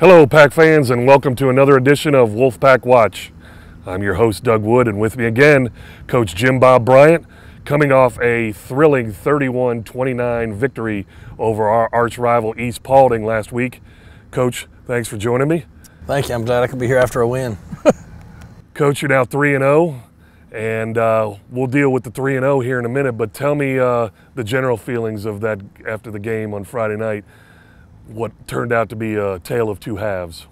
Hello, Pack fans, and welcome to another edition of Wolfpack Watch. I'm your host, Doug Wood, and with me again, Coach Jim Bob Bryant, coming off a thrilling 31-29 victory over our arch rival East Paulding last week. Coach, thanks for joining me. Thank you. I'm glad I could be here after a win. Coach, you're now 3-0, and we'll deal with the 3-0 here in a minute, but tell me the general feelings of that after the game on Friday night. What turned out to be a tale of two halves.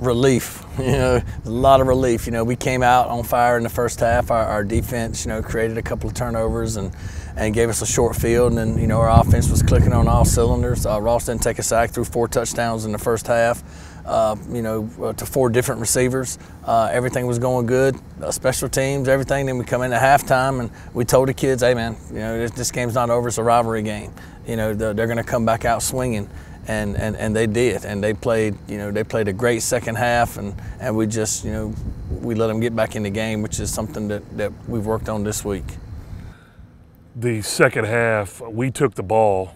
Relief, a lot of relief. We came out on fire in the first half. Our defense, created a couple of turnovers and gave us a short field, and then, our offense was clicking on all cylinders. Ross didn't take a sack, threw 4 touchdowns in the first half, to 4 different receivers. Everything was going good, special teams, everything. Then we come in at halftime and we told the kids, hey man, this game's not over, it's a rivalry game. They're gonna come back out swinging. And they did, and they played a great second half, and we just we let them get back in the game, which is something that we've worked on this week. The second half, we took the ball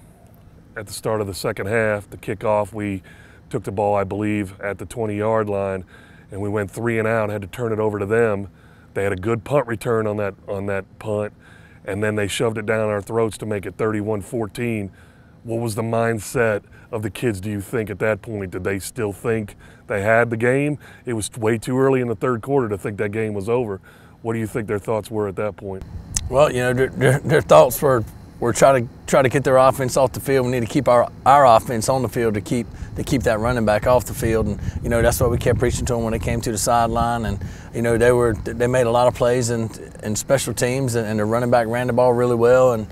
at the start of the second half. The kickoff, we took the ball, I believe, at the 20-yard line, and we went 3 and out, had to turn it over to them. They had a good punt return on that punt, and then they shoved it down our throats to make it 31-14. What was the mindset of the kids, do you think, at that point? Did they still think they had the game? It was way too early in the third quarter to think that game was over. What do you think their thoughts were at that point? Well, their thoughts were try to get their offense off the field. We need to keep our offense on the field to keep that running back off the field, and that's what we kept preaching to them when they came to the sideline. And they made a lot of plays in special teams, and the running back ran the ball really well. And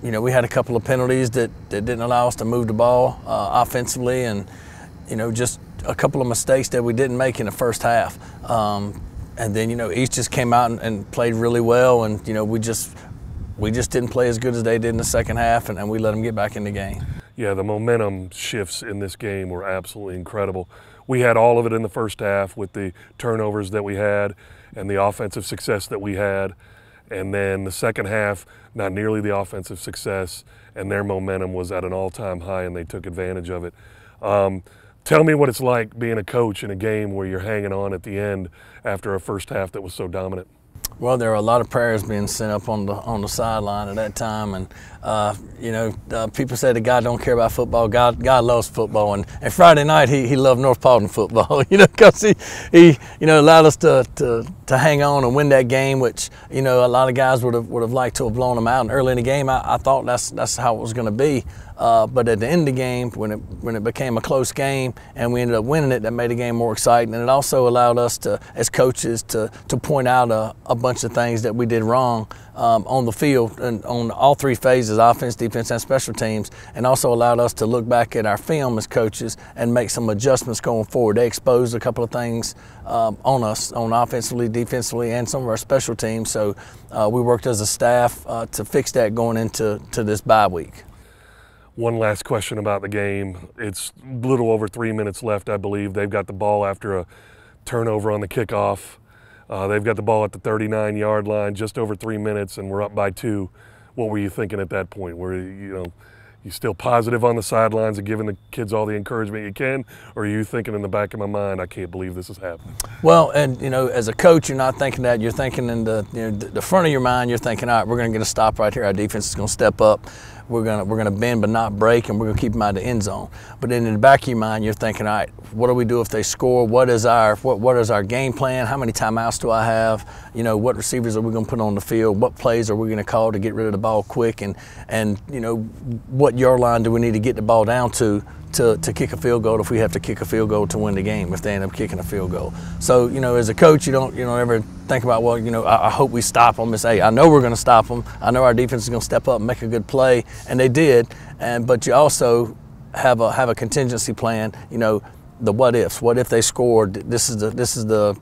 we had a couple of penalties that didn't allow us to move the ball offensively, and just a couple of mistakes that we didn't make in the first half. And then East just came out and played really well, and we just didn't play as good as they did in the second half, and we let them get back in the game. Yeah, the momentum shifts in this game were absolutely incredible. We had all of it in the first half with the turnovers that we had and the offensive success that we had. And then the second half, not nearly the offensive success, and their momentum was at an all-time high, and they took advantage of it. Tell me what it's like being a coach in a game where you're hanging on at the end after a first half that was so dominant. Well, there were a lot of prayers being sent up on the sideline at that time, and people say that God don't care about football. God loves football, and Friday night he loved North Paulding football, because he allowed us to hang on and win that game, which a lot of guys would have liked to have blown them out. And early in the game, I thought that's how it was going to be. But at the end of the game, when it became a close game and we ended up winning it, that made the game more exciting. And it also allowed us to, as coaches, to point out a bunch of things that we did wrong on the field and on all 3 phases, offense, defense, and special teams, and also allowed us to look back at our film as coaches and make some adjustments going forward. They exposed a couple of things on us, on offensively, defensively, and some of our special teams. So we worked as a staff to fix that going into this bye week. One last question about the game. It's a little over 3 minutes left, I believe. They've got the ball after a turnover on the kickoff. They've got the ball at the 39-yard line, just over 3 minutes, and we're up by 2. What were you thinking at that point? Were you still positive on the sidelines and giving the kids all the encouragement you can, or are you thinking in the back of my mind, I can't believe this is happening? Well, and as a coach, you're not thinking that. You're thinking in the front of your mind, you're thinking, all right, we're going to get a stop right here. Our defense is going to step up. We're gonna bend but not break, and we're gonna keep them out of the end zone. But then in the back of your mind, you're thinking, all right, what do we do if they score? What is our game plan? How many timeouts do I have? What receivers are we gonna put on the field? What plays are we gonna call to get rid of the ball quick? And what yard line do we need to get the ball down to kick a field goal if we have to kick a field goal to win the game if they end up kicking a field goal? So as a coach, you don't ever think about, well, I hope we stop them. It's, hey, I know we're going to stop them. I know our defense is going to step up and make a good play, and they did. But you also have a contingency plan. The what ifs. What if they scored? This is the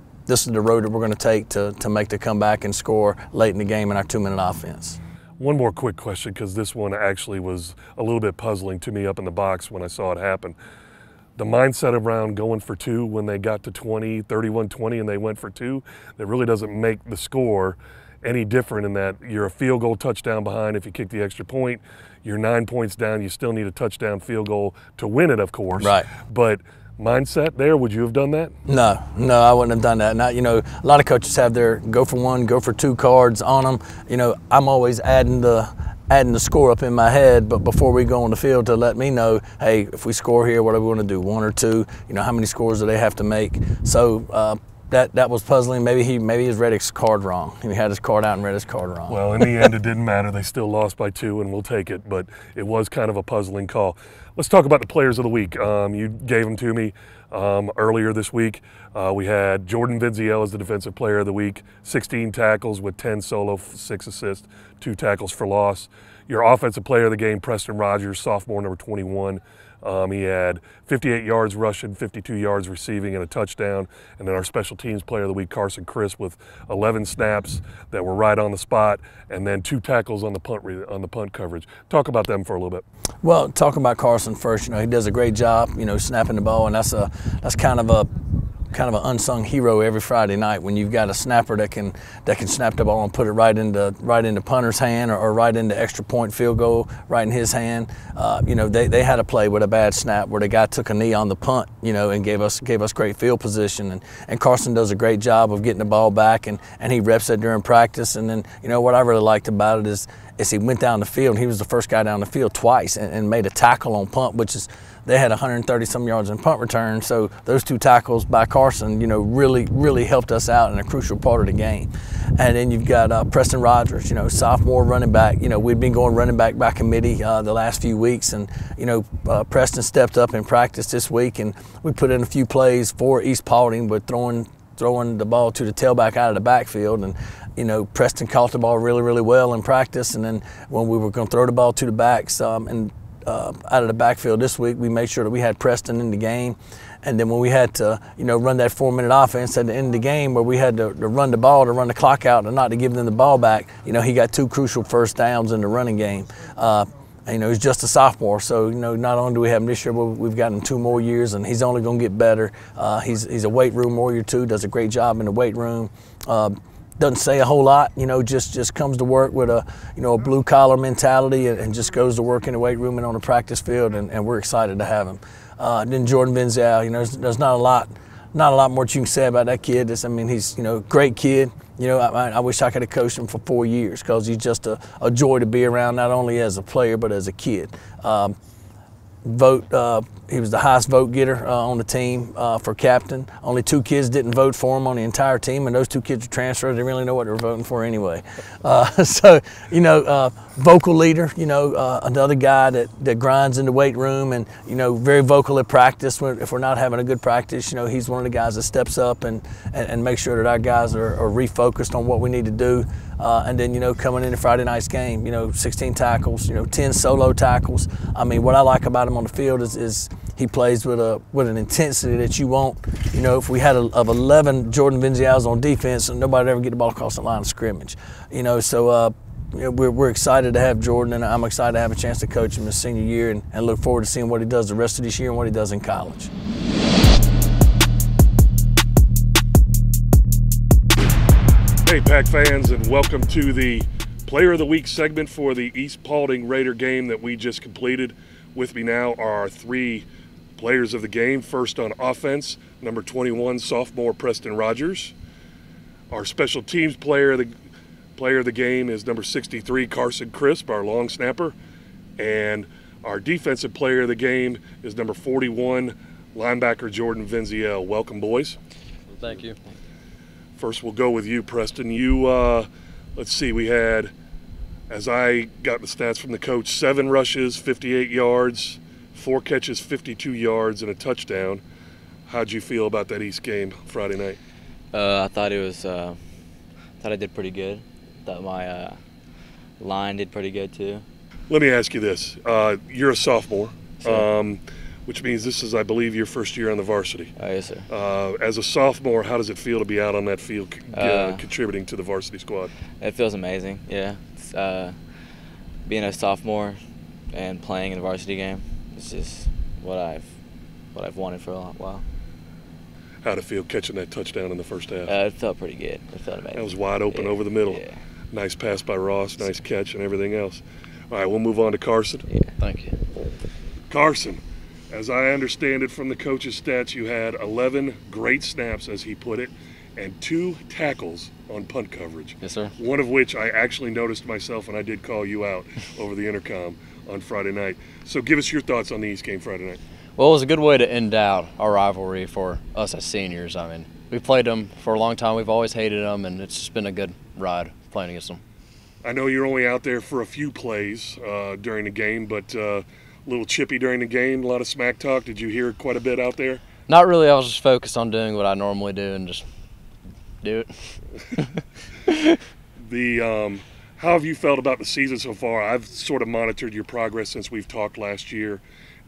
road that we're going to take to make the comeback and score late in the game in our 2-minute offense. One more quick question, because this one actually was a little bit puzzling to me up in the box when I saw it happen. The mindset around going for 2 when they got to 31-20 and they went for 2, that really doesn't make the score any different in that you're a field goal touchdown behind if you kick the extra point. You're 9 points down. You still need a touchdown field goal to win it, of course. Right. But mindset there? Would you have done that? No, I wouldn't have done that. Not, you know, a lot of coaches have their go for one, go for two cards on them. You know, I'm always adding the score up in my head, but before we go on the field to let me know, hey, if we score here, what are we going to do? One or two? You know, how many scores do they have to make? So that was puzzling. Maybe he's read his card wrong. He had his card out and read his card wrong. Well, in the end, it didn't matter. They still lost by 2, and we'll take it. But it was kind of a puzzling call. Let's talk about the players of the week. You gave them to me earlier this week. We had Jordan Veneziale as the defensive player of the week, 16 tackles with 10 solo, 6 assists, 2 tackles for loss. Your offensive player of the game, Preston Rogers, sophomore, number 21. He had 58 yards rushing, 52 yards receiving, and a touchdown. And then our special teams player of the week, Carson Crisp, with 11 snaps that were right on the spot, and then 2 tackles on the punt coverage. Talk about them for a little bit. Well, talk about Carson first. You know, he does a great job, you know, snapping the ball, and that's kind of an unsung hero every Friday night when you've got a snapper that can snap the ball and put it right into punter's hand or right into extra point field goal right in his hand. You know, they had a play with a bad snap where the guy took a knee on the punt, you know, and gave us great field position, and Carson does a great job of getting the ball back, and he reps it during practice. And then, you know, what I really liked about it is he went down the field, and he was the first guy down the field twice and made a tackle on punt, which is, they had 130-some yards in punt return. So those 2 tackles by Carson, you know, really helped us out in a crucial part of the game. And then you've got Preston Rogers, you know, sophomore running back. You know, we've been going running back by committee the last few weeks, and, you know, Preston stepped up in practice this week, and we put in a few plays for East Paulding with throwing the ball to the tailback out of the backfield. And, you know, Preston caught the ball really well in practice, and then when we were going to throw the ball to the backs out of the backfield this week, we made sure that we had Preston in the game. And then when we had to, you know, run that 4-minute offense at the end of the game where we had to run the ball, to run the clock out, and not to give them the ball back, you know, he got 2 crucial first downs in the running game. You know, he's just a sophomore, so, you know, not only do we have him this year, but we've got him 2 more years, and he's only going to get better. He's a weight room warrior too, does a great job in the weight room. Doesn't say a whole lot, you know, just comes to work with a blue collar mentality, and just goes to work in the weight room and on the practice field, and we're excited to have him. Then Jordan Veneziale, you know, there's not a lot more you can say about that kid. I mean, he's, you know, great kid. You know, I wish I could have coached him for 4 years, because he's just a joy to be around, not only as a player but as a kid. He was the highest vote getter on the team for captain. Only 2 kids didn't vote for him on the entire team, and those 2 kids were transferred. They didn't really know what they were voting for anyway. So, you know, vocal leader, you know, another guy that grinds in the weight room, and, you know, very vocal at practice. If we're not having a good practice, you know, he's one of the guys that steps up and makes sure that our guys are refocused on what we need to do. And then, you know, coming into Friday night's game, you know, 16 tackles, you know, 10 solo tackles. I mean, what I like about him on the field is he plays with an intensity that you want. You know, if we had of 11 Jordan Veneziales on defense, and nobody would ever get the ball across the line of scrimmage. You know, so you know, we're excited to have Jordan, and I'm excited to have a chance to coach him his senior year, and look forward to seeing what he does the rest of this year and what he does in college. Hey, Pack fans, and welcome to the Player of the Week segment for the East Paulding Raider game that we just completed. With me now are our 3 players of the game. First on offense, number 21, sophomore Preston Rogers. Our special teams player of the game is number 63, Carson Crisp, our long snapper. And our defensive player of the game is number 41, linebacker Jordan Veneziale. Welcome, boys. Thank you. First, we'll go with you, Preston. You, let's see, we had, as I got the stats from the coach, 7 rushes, 58 yards, 4 catches, 52 yards, and a touchdown. How'd you feel about that East game Friday night? I thought I did pretty good. Thought my line did pretty good too. Let me ask you this: you're a sophomore, Sure. Which means this is, I believe, your first year on the varsity. Yes, sir. As a sophomore, how does it feel to be out on that field contributing to the varsity squad? It feels amazing. Yeah, it's, being a sophomore and playing in the varsity game, it's just what I've wanted for a while. How'd it feel catching that touchdown in the first half? It felt pretty good. It felt amazing. That was wide open over the middle. Yeah. Nice pass by Ross, nice catch, and everything else. All right, we'll move on to Carson. Yeah. Thank you. Carson, As I understand it from the coach's stats, you had 11 great snaps, as he put it, and 2 tackles on punt coverage. Yes, sir. One of which I actually noticed myself, and I did call you out over the intercom on Friday night. So give us your thoughts on the East game Friday night. Well, it was a good way to end out our rivalry for us as seniors. I mean, we played them for a long time. We've always hated them, and it's just been a good ride playing against them. I know you're only out there for a few plays during the game, but a little chippy during the game, a lot of smack talk. Did you hear quite a bit out there? Not really. I was just focused on doing what I normally do and just do it. How have you felt about the season so far? I've sort of monitored your progress since we've talked last year,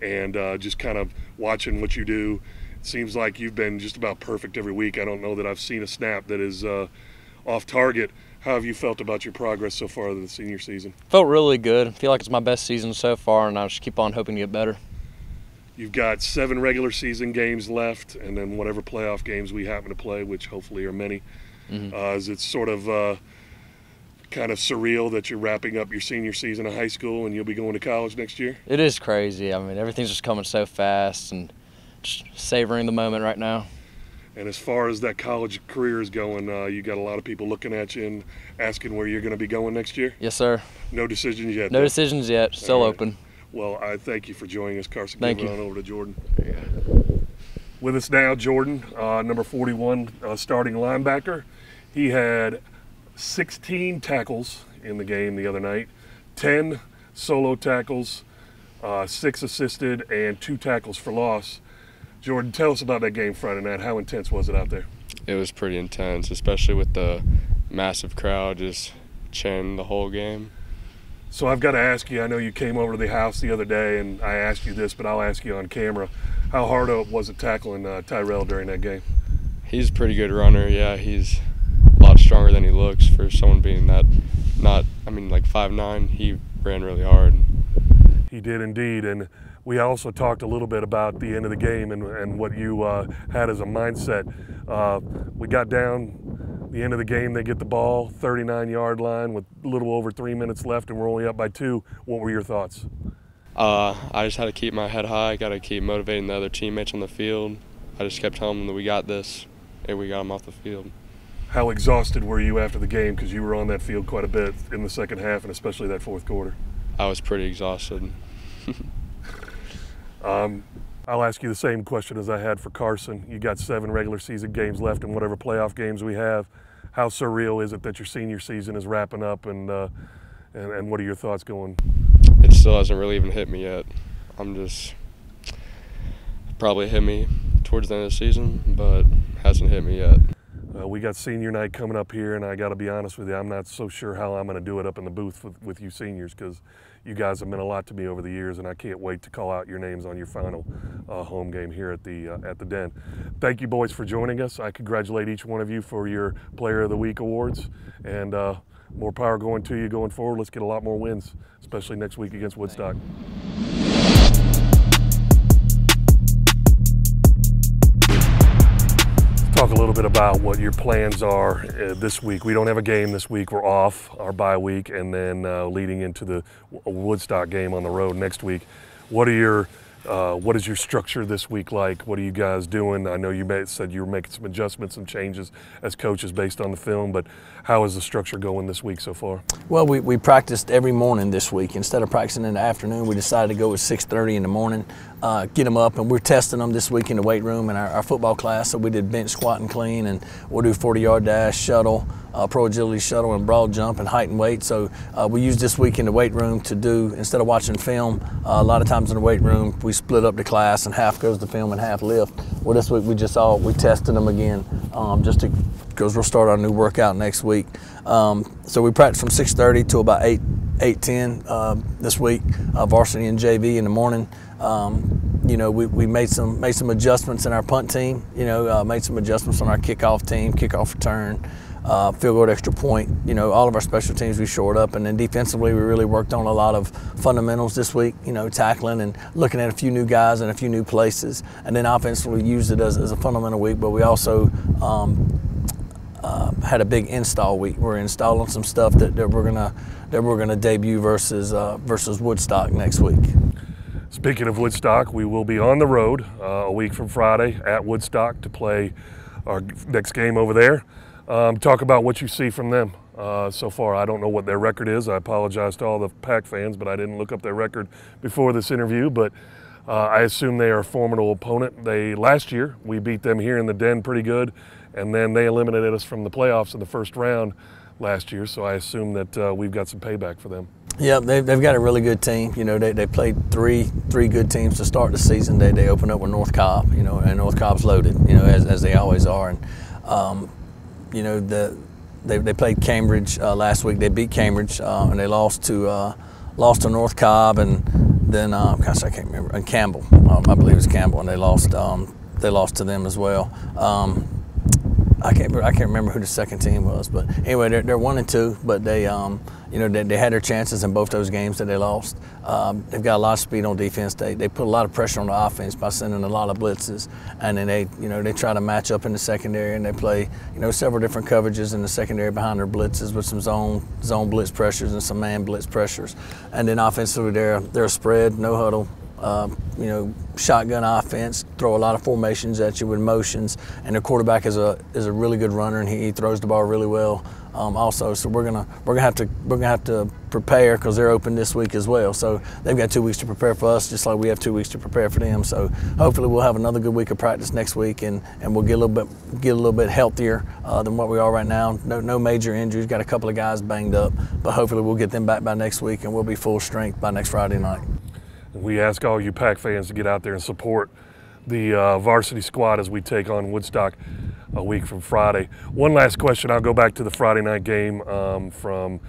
and just kind of watching what you do. It seems like you've been just about perfect every week. I don't know that I've seen a snap that is off target. How have you felt about your progress so far in the senior season? Felt really good. I feel like it's my best season so far, and I just keep on hoping to get better. You've got 7 regular season games left, and then whatever playoff games we happen to play, which hopefully are many. Is it sort of kind of surreal that you're wrapping up your senior season of high school and you'll be going to college next year? It is crazy. I mean, everything's just coming so fast, and just savoring the moment right now. And as far as that college career is going, you got a lot of people looking at you and asking where you're going to be going next year? Yes, sir. No decisions yet? No decisions yet. Still open. Well, I thank you for joining us, Carson. Thank you. On over to Jordan. With us now, Jordan, number 41, starting linebacker. He had 16 tackles in the game the other night, 10 solo tackles, 6 assisted, and 2 tackles for loss. Jordan, tell us about that game Friday night. How intense was it out there? It was pretty intense, especially with the massive crowd just chanting the whole game. So I've got to ask you, I know you came over to the house the other day and I asked you this, but I'll ask you on camera. How hard was it tackling Tyrell during that game? He's a pretty good runner, yeah. He's a lot stronger than he looks for someone being that, like 5'9". He ran really hard. He did indeed, and we also talked a little bit about the end of the game and what you had as a mindset. We got down the end of the game, they get the ball, 39-yard line with a little over 3 minutes left, and we're only up by 2. What were your thoughts? I just had to keep my head high, got to keep motivating the other teammates on the field. I just kept telling them that we got this, and we got them off the field. How exhausted were you after the game, because you were on that field quite a bit in the second half and especially that fourth quarter? I was pretty exhausted. I'll ask you the same question as I had for Carson. You got 7 regular season games left and whatever playoff games we have. How surreal is it that your senior season is wrapping up, and what are your thoughts going? It still hasn't really even hit me yet. Probably hit me towards the end of the season, but hasn't hit me yet. We got senior night coming up here, and I got to be honest with you, I'm not so sure how I'm going to do it up in the booth with you seniors, because you guys have meant a lot to me over the years, and I can't wait to call out your names on your final home game here at the Den. Thank you, boys, for joining us. I congratulate each one of you for your Player of the Week awards, and more power going to you going forward. Let's get a lot more wins, especially next week against Woodstock. Talk a little bit about what your plans are this week. We don't have a game this week. We're off our bye week, and then leading into the Woodstock game on the road next week. What is your structure this week like? What are you guys doing? I know you said you were making some adjustments, some changes as coaches based on the film, but how is the structure going this week so far? Well, we practiced every morning this week. Instead of practicing in the afternoon, we decided to go at 6:30 in the morning, get them up, and we're testing them this week in the weight room in our football class. So we did bench, squat, and clean, and we'll do 40-yard dash, shuttle, pro agility shuttle, and broad jump, and height and weight. So we use this week in the weight room to do, instead of watching film, a lot of times in the weight room, we split up the class and half goes to film and half lift. Well, this week we tested them again because we'll start our new workout next week. So we practice from 6:30 to about 8:10 this week, varsity and JV in the morning. We made some adjustments in our punt team. Made some adjustments on our kickoff team, kickoff return, field goal, extra point. All of our special teams we shored up, and then defensively we really worked on a lot of fundamentals this week. Tackling and looking at a few new guys and a few new places, and then offensively we used it as a fundamental week. But we also had a big install week. We're installing some stuff that we're gonna debut versus Woodstock next week. Speaking of Woodstock, we will be on the road a week from Friday at Woodstock to play our next game over there. Talk about what you see from them so far. I don't know what their record is. I apologize to all the Pack fans, but I didn't look up their record before this interview. But I assume they are a formidable opponent. Last year, we beat them here in the Den pretty good, and then they eliminated us from the playoffs in the first round last year. So I assume that we've got some payback for them. Yeah, they've got a really good team. You know, they played three good teams to start the season. They opened up with North Cobb, you know, and North Cobb's loaded, you know, as they always are. And you know, they played Cambridge last week. They beat Cambridge and they lost to North Cobb, and then gosh, I can't remember, and Campbell. I believe it was Campbell, and they lost to them as well. I can't remember who the second team was, but anyway, they're 1-2. But they, you know, they had their chances in both those games that they lost. They've got a lot of speed on defense. They put a lot of pressure on the offense by sending a lot of blitzes, and then they try to match up in the secondary, and they play, you know, several different coverages in the secondary behind their blitzes with some zone blitz pressures and some man blitz pressures, and then offensively they're a spread, no huddle. You know, shotgun offense, throw a lot of formations at you with motions, and their quarterback is a really good runner, and he throws the ball really well. Also, so we're gonna have to prepare because they're open this week as well. So they've got 2 weeks to prepare for us, just like we have 2 weeks to prepare for them. So hopefully we'll have another good week of practice next week, and we'll get a little bit healthier than what we are right now. No major injuries. Got a couple of guys banged up, but hopefully we'll get them back by next week, and we'll be full strength by next Friday night. We ask all you Pack fans to get out there and support the varsity squad as we take on Woodstock a week from Friday. One last question. I'll go back to the Friday night game from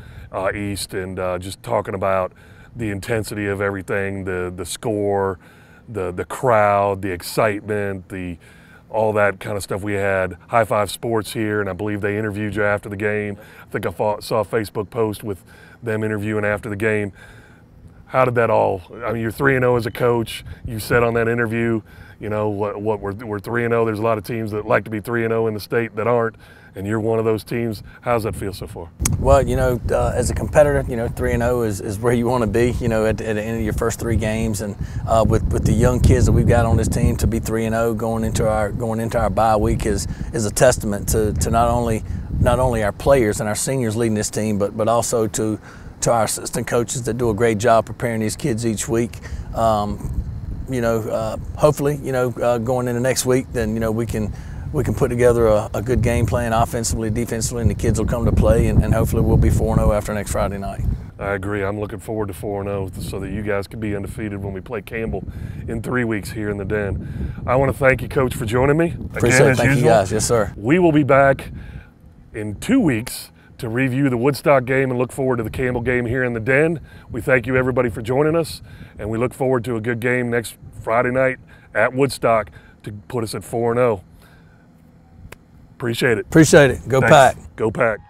East, and just talking about the intensity of everything, the score, the crowd, the excitement, all that kind of stuff we had. High Five Sports here, and I believe they interviewed you after the game. I think I saw a Facebook post with them interviewing after the game. How did that all, I mean, you're 3-0 as a coach. You said on that interview, you know, what we're 3-0. There's a lot of teams that like to be 3-0 in the state that aren't, and you're one of those teams. How's that feel so far? Well, you know, as a competitor, you know, 3-0 is where you want to be, you know, at the end of your first 3 games. And with the young kids that we've got on this team, to be 3-0 going into our bye week is a testament to not only our players and our seniors leading this team, but also to our assistant coaches that do a great job preparing these kids each week. You know, hopefully, you know, going into next week, then, you know, we can put together a good game plan offensively, defensively, and the kids will come to play, and hopefully we'll be 4-0 after next Friday night. I agree. I'm looking forward to 4-0 so that you guys can be undefeated when we play Campbell in 3 weeks here in the Den. I want to thank you, Coach, for joining me. Appreciate it. Thank you, guys. Yes, sir. We will be back in 2 weeks to review the Woodstock game and look forward to the Campbell game here in the Den. We thank you, everybody, for joining us, and we look forward to a good game next Friday night at Woodstock to put us at 4-0. Appreciate it. Appreciate it. Go Thanks. Pack. Go Pack.